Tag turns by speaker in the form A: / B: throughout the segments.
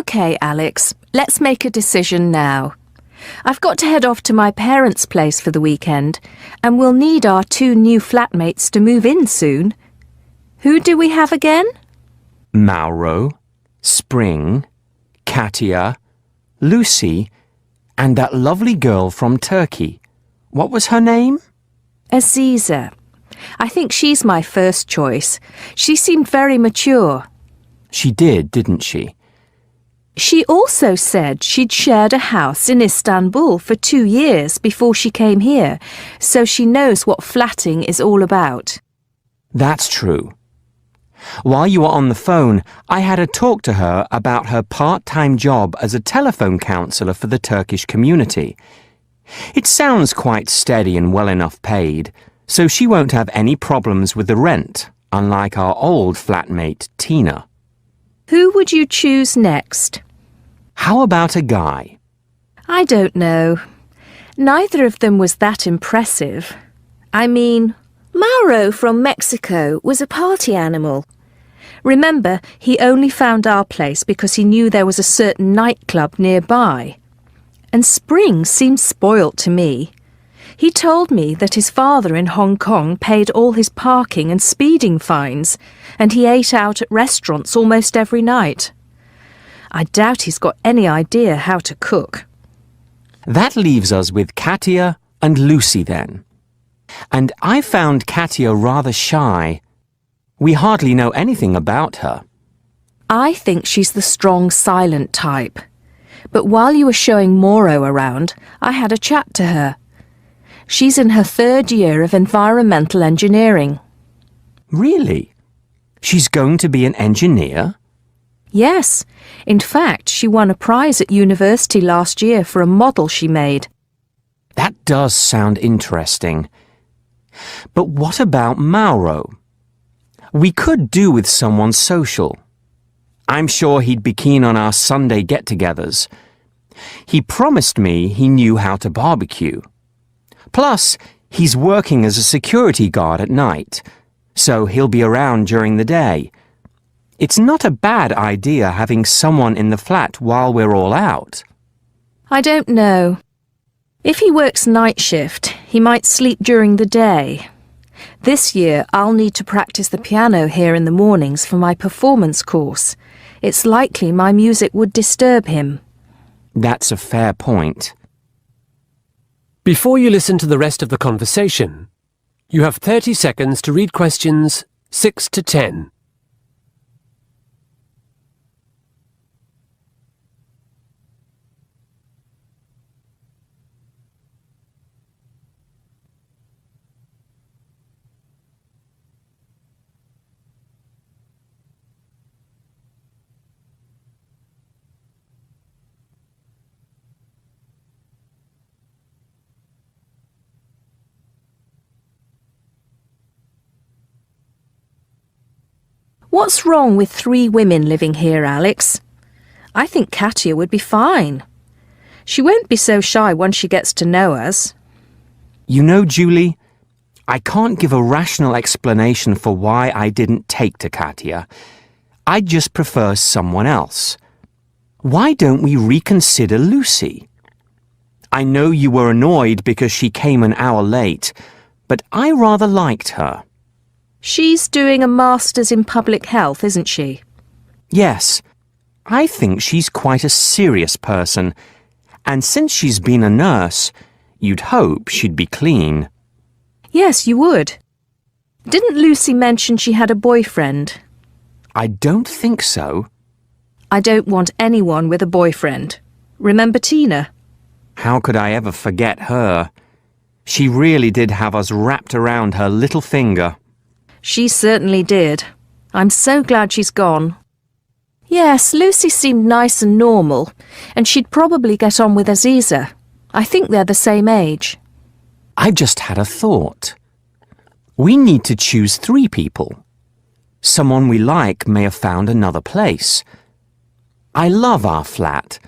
A: OK, Alex, let's make a decision now. I've got to head off to my parents' place for the weekend, and we'll need our 2 new flatmates to move in soon. Who do we have again?
B: Mauro, Spring, Katia, Lucy, and that lovely girl from Turkey. What was her name?
A: Aziza. I think she's my first choice. She seemed very mature.
B: She did, didn't she?
A: She also said she'd shared a house in Istanbul for 2 years before she came here, so she knows what flatting is all about.
B: That's true. While you were on the phone, I had a talk to her about her part-time job as a telephone counsellor for the Turkish community. It sounds quite steady and well enough paid, so she won't have any problems with the rent, unlike our old flatmate, Tina.
A: Who would you choose next?
B: How about a guy?
A: I don't know. Neither of them was that impressive. I mean, Mauro from Mexico was a party animal. Remember, he only found our place because he knew there was a certain nightclub nearby. And Spring seemed spoilt to me. He told me that his father in Hong Kong paid all his parking and speeding fines, and he ate out at restaurants almost every night. I doubt he's got any idea how to cook.
B: That leaves us with Katia and Lucy then. And I found Katia rather shy. We hardly know anything about her.
A: I think she's the strong, silent type. But while you were showing Mauro around, I had a chat to her. She's in her 3rd year of environmental engineering.
B: Really? She's going to be an engineer?
A: Yes. In fact, she won a prize at university last year for a model she made.
B: That does sound interesting. But what about Mauro? We could do with someone social. I'm sure he'd be keen on our Sunday get-togethers. He promised me he knew how to barbecue. Plus, he's working as a security guard at night, so he'll be around during the day. It's not a bad idea having someone in the flat while we're all out.
A: I don't know. If he works night shift, he might sleep during the day. This year, I'll need to practice the piano here in the mornings for my performance course. It's likely my music would disturb him.
B: That's a fair point.
C: Before you listen to the rest of the conversation, you have 30 seconds to read questions 6 to 10.
A: What's wrong with 3 women living here, Alex? I think Katia would be fine. She won't be so shy once she gets to know us.
B: You know, Julie, I can't give a rational explanation for why I didn't take to Katia. I just prefer someone else. Why don't we reconsider Lucy? I know you were annoyed because she came an hour late, but I rather liked her.
A: She's doing a master's in public health, isn't she?
B: Yes, I think she's quite a serious person, and since she's been a nurse, you'd hope she'd be clean.
A: Yes, you would. Didn't Lucy mention she had a boyfriend?
B: I don't think so.
A: I don't want anyone with a boyfriend. Remember Tina?
B: How could I ever forget her? She really did have us wrapped around her little finger.
A: She certainly did. I'm so glad she's gone. Yes, Lucy seemed nice and normal, and she'd probably get on with Aziza. I think they're the same age.
B: I've just had a thought. We need to choose 3 people. Someone we like may have found another place. I love our flat,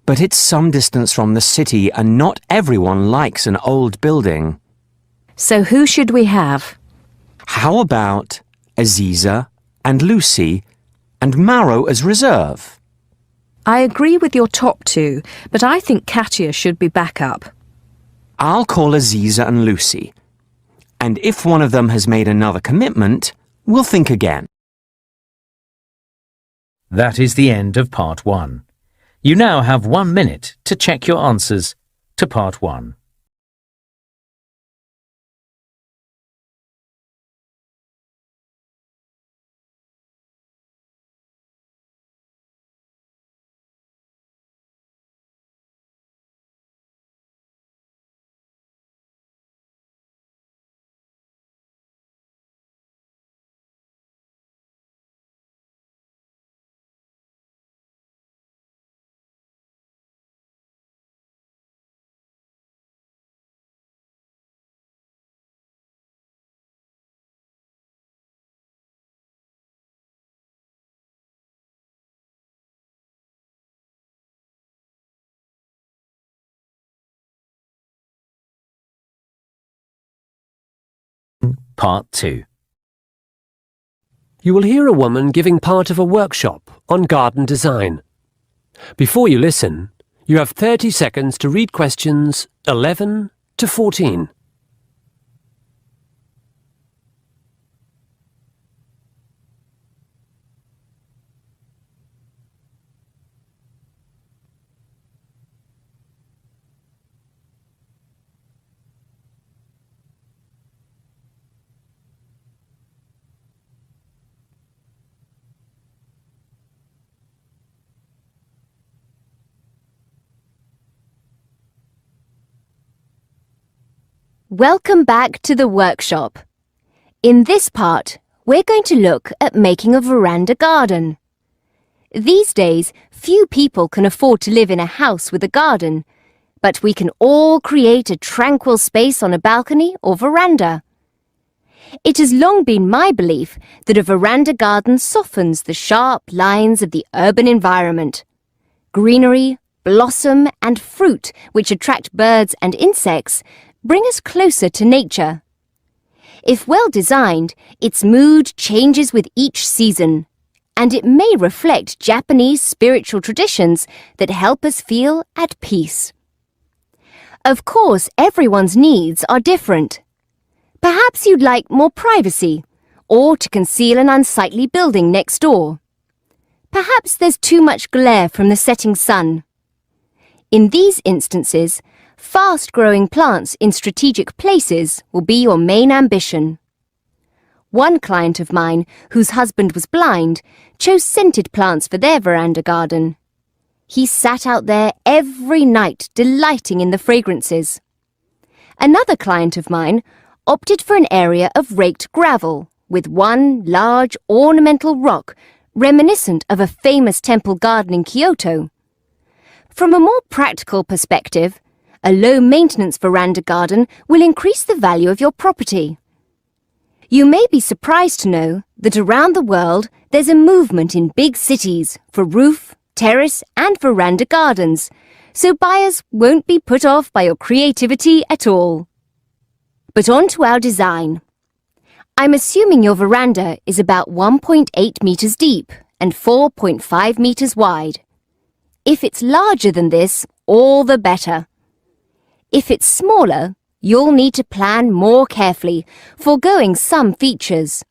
B: but it's some distance from the city and not everyone likes an old building.
A: So who should we have?
B: How about Aziza and Lucy and Mauro as reserve?
A: I agree with your top two, but I think Katia should be back up.
B: I'll call Aziza and Lucy. And if one of them has made another commitment, we'll think again.
D: That is the end of part 1. You now have 1 minute to check your answers to part 1. Part 2.
C: You will hear a woman giving part of a workshop on garden design. Before you listen, you have 30 seconds to read questions 11 to 14.
E: Welcome back to the workshop. In this part, we're going to look at making a veranda garden. These days, few people can afford to live in a house with a garden, but we can all create a tranquil space on a balcony or veranda. It has long been my belief that a veranda garden softens the sharp lines of the urban environment. Greenery, blossom and fruit, which attract birds and insects, bring us closer to nature. If well designed, its mood changes with each season, and it may reflect Japanese spiritual traditions that help us feel at peace. Of course, everyone's needs are different. Perhaps you'd like more privacy, or to conceal an unsightly building next door. Perhaps there's too much glare from the setting sun. In these instances, fast-growing plants in strategic places will be your main ambition. One client of mine, whose husband was blind, chose scented plants for their veranda garden. He sat out there every night, delighting in the fragrances. Another client of mine opted for an area of raked gravel, with one large ornamental rock reminiscent of a famous temple garden in Kyoto. From a more practical perspective, a low-maintenance veranda garden will increase the value of your property. You may be surprised to know that around the world there's a movement in big cities for roof, terrace and veranda gardens, so buyers won't be put off by your creativity at all. But on to our design. I'm assuming your veranda is about 1.8 meters deep and 4.5 meters wide. If it's larger than this, all the better. If it's smaller, you'll need to plan more carefully, foregoing some features.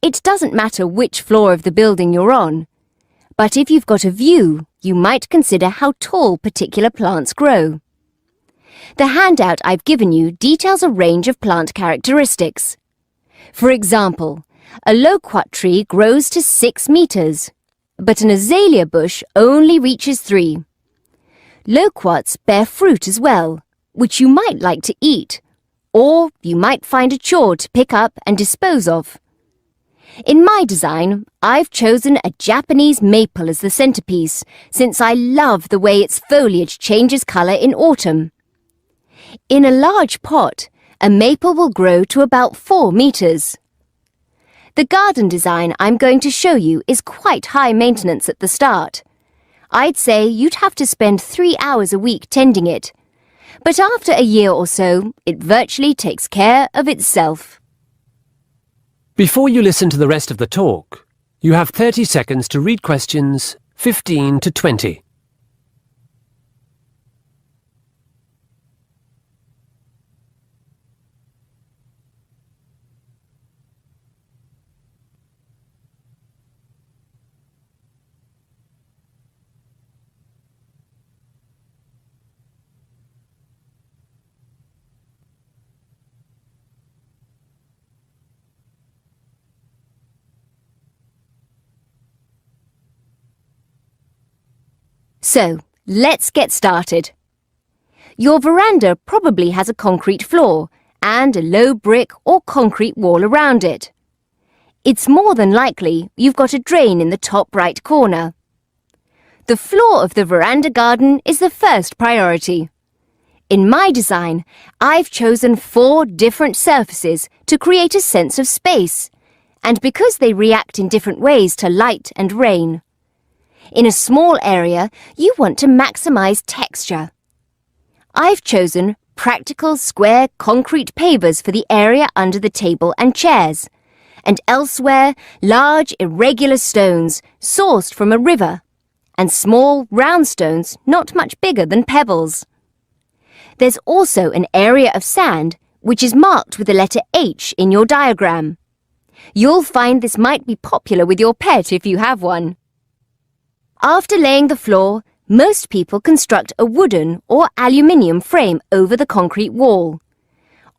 E: It doesn't matter which floor of the building you're on, but if you've got a view, you might consider how tall particular plants grow. The handout I've given you details a range of plant characteristics. For example, a loquat tree grows to 6 meters, but an azalea bush only reaches 3. Loquats bear fruit as well, which you might like to eat, or you might find a chore to pick up and dispose of. In my design, I've chosen a Japanese maple as the centerpiece, since I love the way its foliage changes color in autumn. In a large pot, a maple will grow to about 4 meters. The garden design I'm going to show you is quite high maintenance at the start. I'd say you'd have to spend 3 hours a week tending it. But after a year or so, it virtually takes care of itself.
C: Before you listen to the rest of the talk, you have 30 seconds to read questions 15 to 20.
E: So, let's get started. Your veranda probably has a concrete floor and a low brick or concrete wall around it. It's more than likely you've got a drain in the top right corner. The floor of the veranda garden is the first priority. In my design, I've chosen 4 different surfaces to create a sense of space, and because they react in different ways to light and rain. In a small area, you want to maximize texture. I've chosen practical square concrete pavers for the area under the table and chairs, and elsewhere large irregular stones sourced from a river, and small round stones not much bigger than pebbles. There's also an area of sand which is marked with the letter H in your diagram. You'll find this might be popular with your pet if you have one. After laying the floor, most people construct a wooden or aluminium frame over the concrete wall.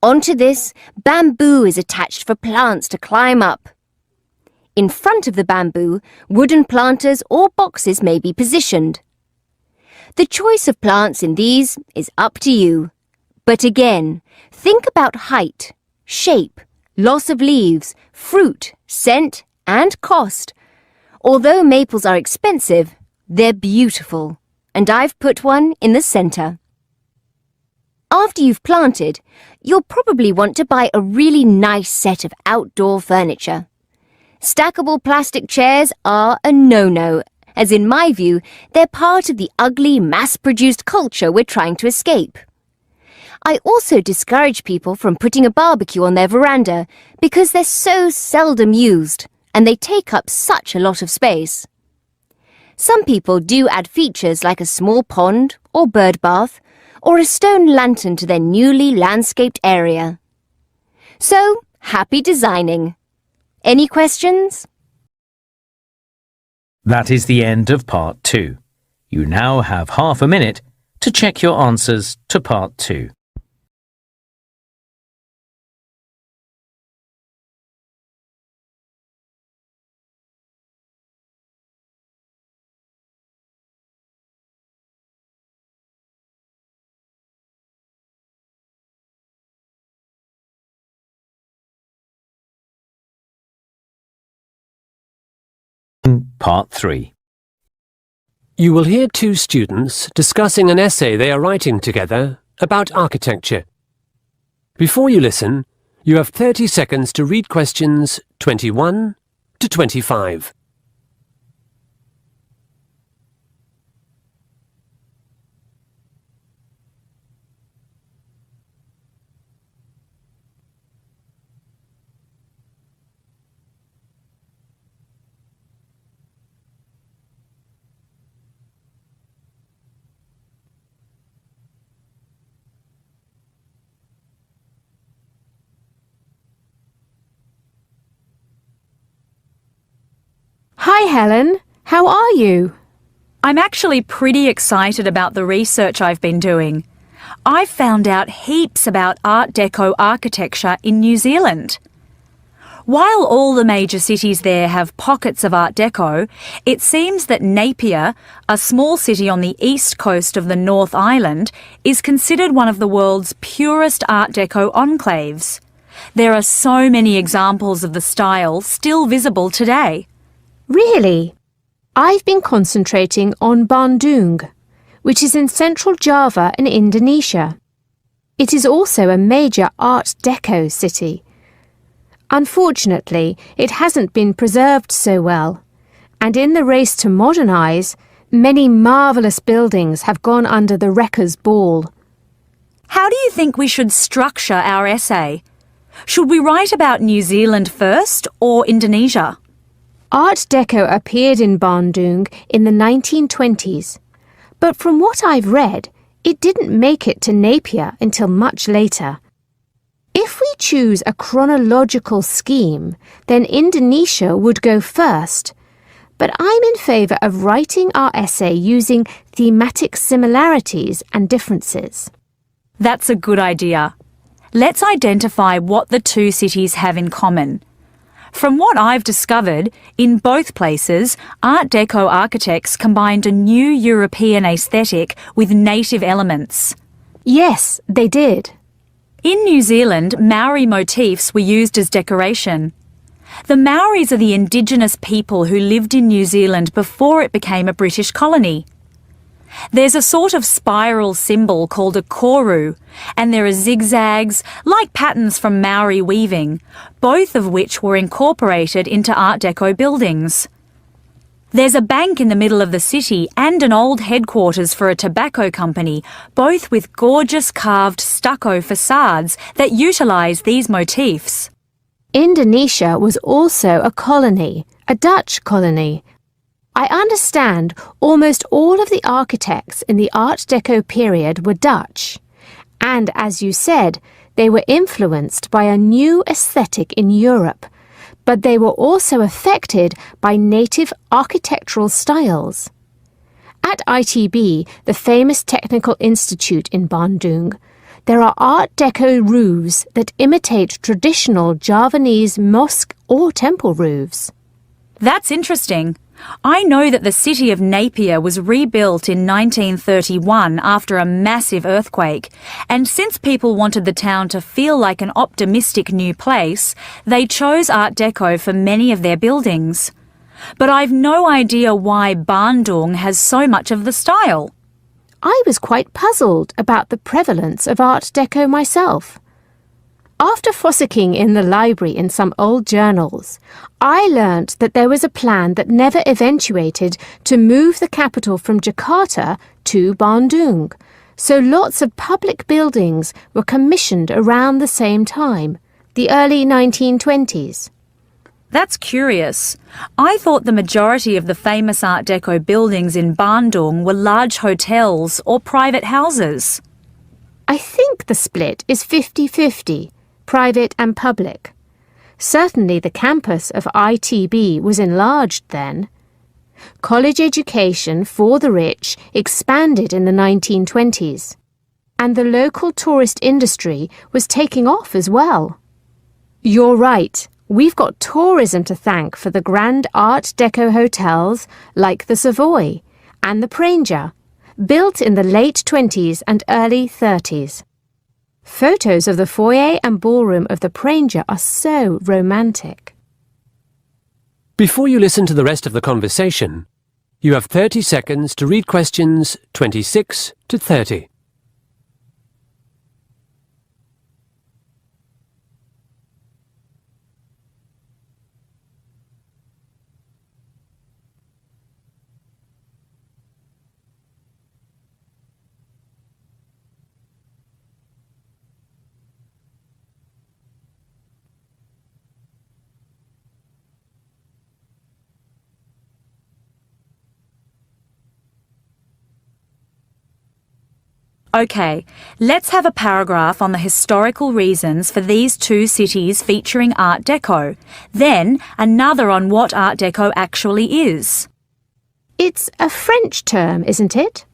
E: Onto this, bamboo is attached for plants to climb up. In front of the bamboo, wooden planters or boxes may be positioned. The choice of plants in these is up to you. But again, think about height, shape, loss of leaves, fruit, scent, and cost. Although maples are expensive, they're beautiful, and I've put one in the centre. After you've planted, you'll probably want to buy a really nice set of outdoor furniture. Stackable plastic chairs are a no-no, as in my view, they're part of the ugly, mass-produced culture we're trying to escape. I also discourage people from putting a barbecue on their veranda because they're so seldom used and they take up such a lot of space. Some people do add features like a small pond or bird bath or a stone lantern to their newly landscaped area. So, happy designing! Any questions?
D: That is the end of part 2. You now have half a minute to check your answers to part 2. Part 3.
C: You will hear 2 students discussing an essay they are writing together about architecture. Before you listen, you have 30 seconds to read questions 21 to 25.
A: Hi, Helen. How are you?
F: I'm actually pretty excited about the research I've been doing. I've found out heaps about Art Deco architecture in New Zealand. While all the major cities there have pockets of Art Deco, it seems that Napier, a small city on the east coast of the North Island, is considered one of the world's purest Art Deco enclaves. There are so many examples of the style still visible today.
A: Really? I've been concentrating on Bandung, which is in central Java in Indonesia. It is also a major Art Deco city. Unfortunately, it hasn't been preserved so well, and in the race to modernise, many marvellous buildings have gone under the wrecker's ball.
F: How do you think we should structure our essay? Should we write about New Zealand first or Indonesia?
G: Art Deco appeared in Bandung in the 1920s, but from what I've read, it didn't make it to Napier until much later. If we choose a chronological scheme, then Indonesia would go first, but I'm in favour of writing our essay using thematic similarities and differences.
F: That's a good idea. Let's identify what the two cities have in common. From what I've discovered, in both places, Art Deco architects combined a new European aesthetic with native elements.
G: Yes, they did.
F: In New Zealand, Maori motifs were used as decoration. The Maoris are the indigenous people who lived in New Zealand before it became a British colony. There's a sort of spiral symbol called a koru, and there are zigzags, like patterns from Maori weaving, both of which were incorporated into Art Deco buildings. There's a bank in the middle of the city and an old headquarters for a tobacco company, both with gorgeous carved stucco facades that utilise these motifs.
G: Indonesia was also a colony, a Dutch colony. I understand almost all of the architects in the Art Deco period were Dutch, and as you said, they were influenced by a new aesthetic in Europe, but they were also affected by native architectural styles. At ITB, the famous technical institute in Bandung, there are Art Deco roofs that imitate traditional Javanese mosque or temple roofs.
F: That's interesting. I know that the city of Napier was rebuilt in 1931 after a massive earthquake, and since people wanted the town to feel like an optimistic new place, they chose Art Deco for many of their buildings. But I've no idea why Bandung has so much of the style.
G: I was quite puzzled about the prevalence of Art Deco myself. After fossicking in the library in some old journals, I learnt that there was a plan that never eventuated to move the capital from Jakarta to Bandung, so lots of public buildings were commissioned around the same time, the early 1920s.
F: That's curious. I thought the majority of the famous Art Deco buildings in Bandung were large hotels or private houses.
G: I think the split is 50-50. Private and public. Certainly the campus of ITB was enlarged then. College education for the rich expanded in the 1920s, and the local tourist industry was taking off as well. You're right, we've got tourism to thank for the grand Art Deco hotels like the Savoy and the Pranger, built in the late 20s and early 30s. Photos of the foyer and ballroom of the Pranger are so romantic.
C: Before you listen to the rest of the conversation, you have 30 seconds to read questions 26 to 30.
F: Okay, let's have a paragraph on the historical reasons for these two cities featuring Art Deco, then another on what Art Deco actually is.
G: It's a French term, isn't it?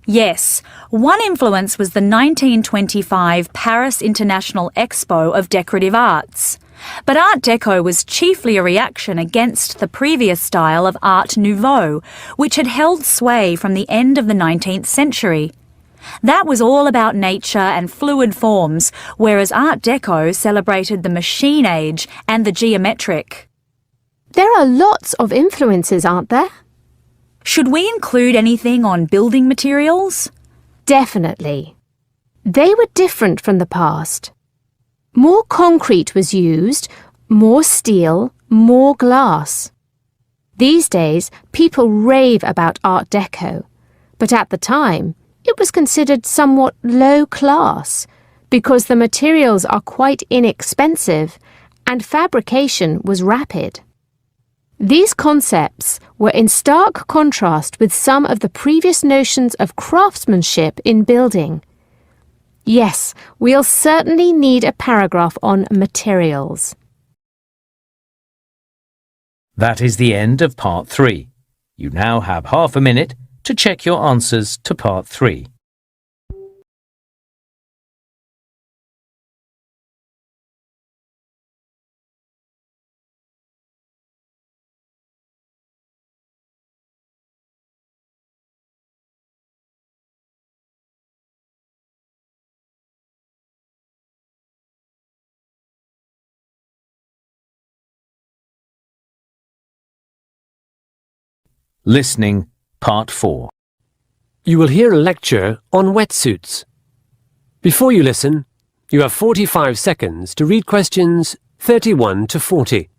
F: Yes, one influence was the 1925 Paris International Expo of Decorative Arts. But Art Deco was chiefly a reaction against the previous style of Art Nouveau, which had held sway from the end of the 19th century. That was all about nature and fluid forms, whereas Art Deco celebrated the machine age and the geometric.
G: There are lots of influences, aren't there?
F: Should we include anything on building materials?
G: Definitely. They were different from the past. More concrete was used, more steel, more glass. These days, people rave about Art Deco, but at the time, it was considered somewhat low class because the materials are quite inexpensive and fabrication was rapid. These concepts were in stark contrast with some of the previous notions of craftsmanship in building. Yes, we'll certainly need a paragraph on materials.
D: That is the end of Part 3. You now have half a minute to check your answers to Part 3. Listening, Part 4.
C: You will hear a lecture on wetsuits. Before you listen, you have 45 seconds to read questions 31 to 40.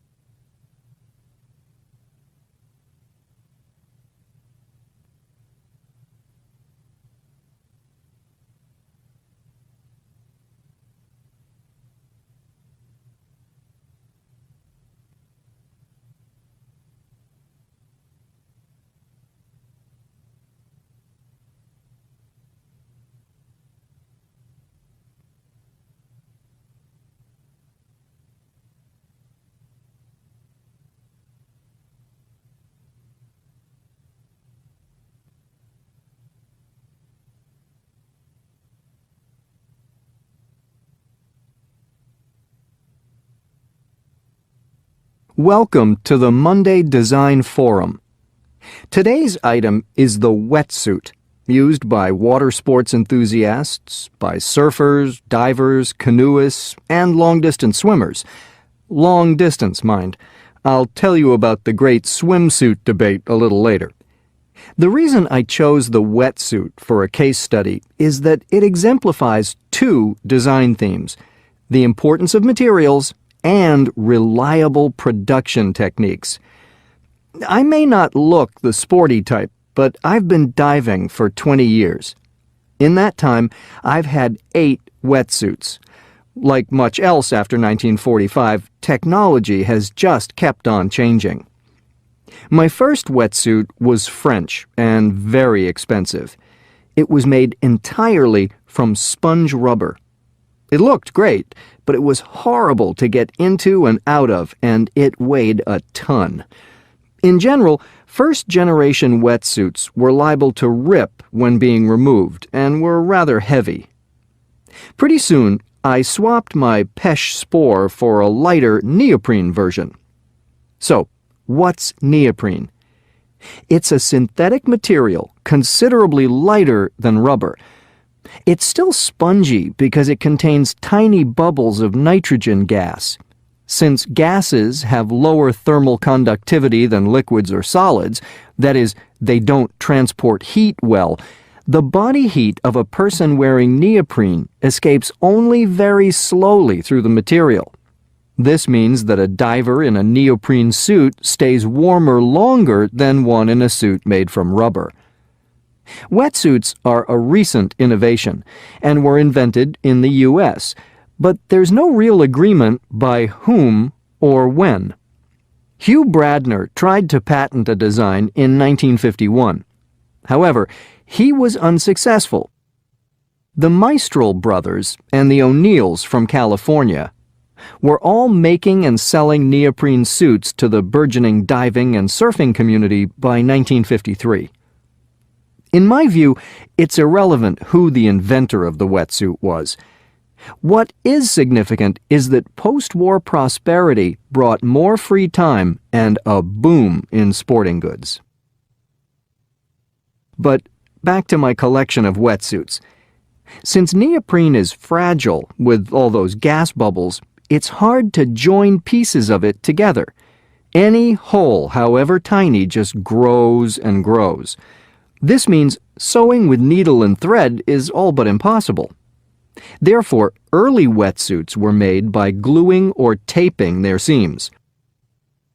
H: Welcome to the Monday Design Forum. Today's item is the wetsuit, used by water sports enthusiasts, by surfers, divers, canoeists, and long-distance swimmers. Long distance, mind. I'll tell you about the great swimsuit debate a little later. The reason I chose the wetsuit for a case study is that it exemplifies two design themes: the importance of materials and reliable production techniques. I may not look the sporty type, but I've been diving for 20 years. In that time, I've had 8 wetsuits. Like much else after 1945, technology has just kept on changing. My first wetsuit was French and very expensive. It was made entirely from sponge rubber. It looked great, but it was horrible to get into and out of, and it weighed a ton. In general, first-generation wetsuits were liable to rip when being removed and were rather heavy. Pretty soon, I swapped my Pesh Spore for a lighter neoprene version. So, what's neoprene? It's a synthetic material considerably lighter than rubber. It's still spongy because it contains tiny bubbles of nitrogen gas. Since gases have lower thermal conductivity than liquids or solids, that is, they don't transport heat well, the body heat of a person wearing neoprene escapes only very slowly through the material. This means that a diver in a neoprene suit stays warmer longer than one in a suit made from rubber. Wetsuits are a recent innovation and were invented in the U.S., but there's no real agreement by whom or when. Hugh Bradner tried to patent a design in 1951. However, he was unsuccessful. The Mistral brothers and the O'Neills from California were all making and selling neoprene suits to the burgeoning diving and surfing community by 1953. In my view, it's irrelevant who the inventor of the wetsuit was. What is significant is that post-war prosperity brought more free time and a boom in sporting goods. But back to my collection of wetsuits. Since neoprene is fragile with all those gas bubbles, it's hard to join pieces of it together. Any hole, however tiny, just grows and grows. This means sewing with needle and thread is all but impossible. Therefore, early wetsuits were made by gluing or taping their seams.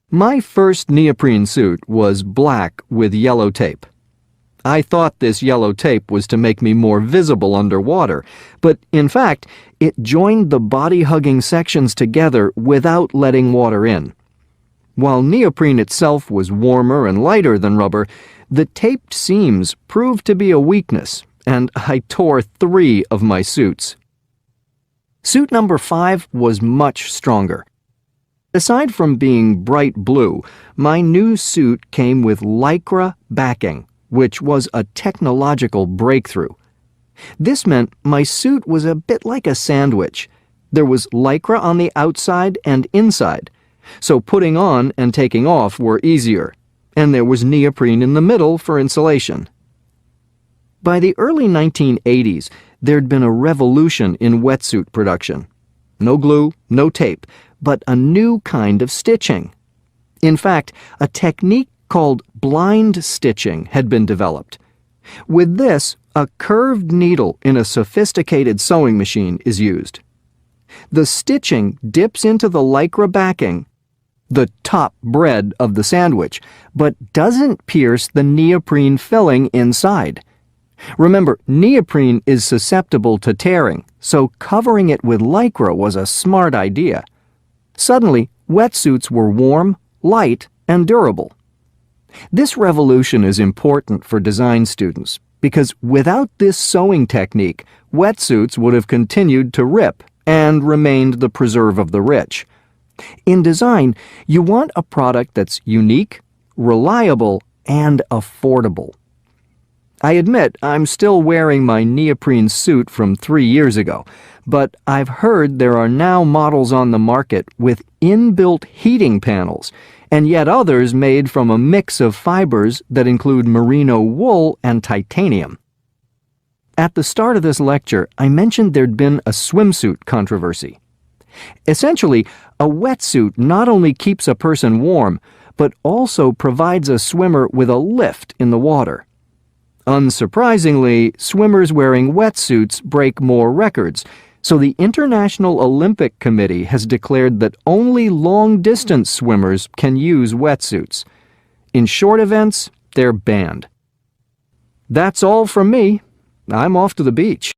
H: My first neoprene suit was black with yellow tape. I thought this yellow tape was to make me more visible underwater, but in fact, it joined the body-hugging sections together without letting water in. While neoprene itself was warmer and lighter than rubber, the taped seams proved to be a weakness, and I tore 3 of my suits. Suit number 5 was much stronger. Aside from being bright blue, my new suit came with Lycra backing, which was a technological breakthrough. This meant my suit was a bit like a sandwich. There was Lycra on the outside and inside, so putting on and taking off were easier, and there was neoprene in the middle for insulation. By the early 1980s, there'd been a revolution in wetsuit production. No glue, no tape, but a new kind of stitching. In fact, a technique called blind stitching had been developed. With this, a curved needle in a sophisticated sewing machine is used. The stitching dips into the Lycra backing, the top bread of the sandwich, but doesn't pierce the neoprene filling inside. Remember, neoprene is susceptible to tearing, so covering it with Lycra was a smart idea. Suddenly, wetsuits were warm, light, and durable. This revolution is important for design students because without this sewing technique, wetsuits would have continued to rip and remained the preserve of the rich. In design, you want a product that's unique, reliable, and affordable. I admit I'm still wearing my neoprene suit from 3 years ago, but I've heard there are now models on the market with inbuilt heating panels, and yet others made from a mix of fibers that include merino wool and titanium. At the start of this lecture, I mentioned there'd been a swimsuit controversy. Essentially, a wetsuit not only keeps a person warm, but also provides a swimmer with a lift in the water. Unsurprisingly, swimmers wearing wetsuits break more records, so the International Olympic Committee has declared that only long-distance swimmers can use wetsuits. In short events, they're banned. That's all from me. I'm off to the beach.